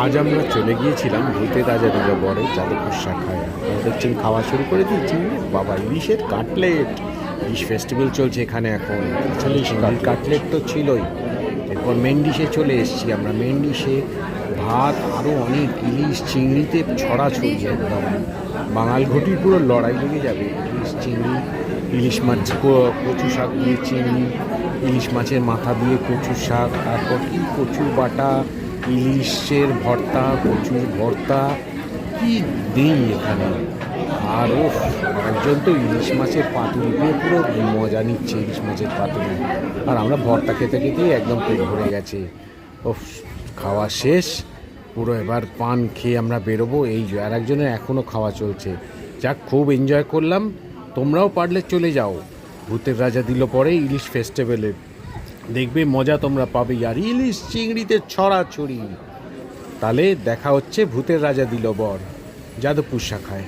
আজ আমরা চলে গিয়েছিলাম ভূতের রাজা দিল বরে যাদবপুর শাখায়। আপনারা দেখছেন খাওয়া শুরু করে দিয়েছি। বাবা, ইলিশের কাটলেট, ইলিশ ফেস্টিভ্যাল চলছে এখানে এখন। ইলিশ কাটলেট তো ছিলই, এরপর মেন ডিশে চলে এসেছি আমরা। মেন ডিশে ভাত, আরও অনেক ইলিশ চিংড়িতে ছড়াছড়ি, একদম বাঙাল ঘটির পুরো লড়াই লেগে যাবে। ইলিশ চিংড়ি, ইলিশ মাছ কচু শাক দিয়ে চিংড়ি, ইলিশ মাছের মাথা দিয়ে কচু শাক, তারপর কি কচু বাটা, ইলিশের ভর্তা, কচুর ভর্তা, কি দিই এখানে। আর ও একজন তো ইলিশ মাছের পাতুরি দিয়ে পুরো মজা নিচ্ছে, ইলিশ মাছের পাতুরি। আর আমরা ভর্তা খেতে খেতেই একদম পেট ভরে গেছে। ও খাওয়া শেষ পুরো, এবার পান খেয়ে আমরা বেরোবো। এই আর একজনের এখনও খাওয়া চলছে। যাক, খুব এনজয় করলাম। তোমরাও পারলে চলে যাও ভূতের রাজা দিল পরে ইলিশ ফেস্টিভ্যালে, দেখবে মজা তোমরা পাবে। আর ইলিশ চিংড়িতে ছড়াছড়ি। তাহলে দেখা হচ্ছে ভূতের রাজা দিল বর যাদবপুর শাখায়।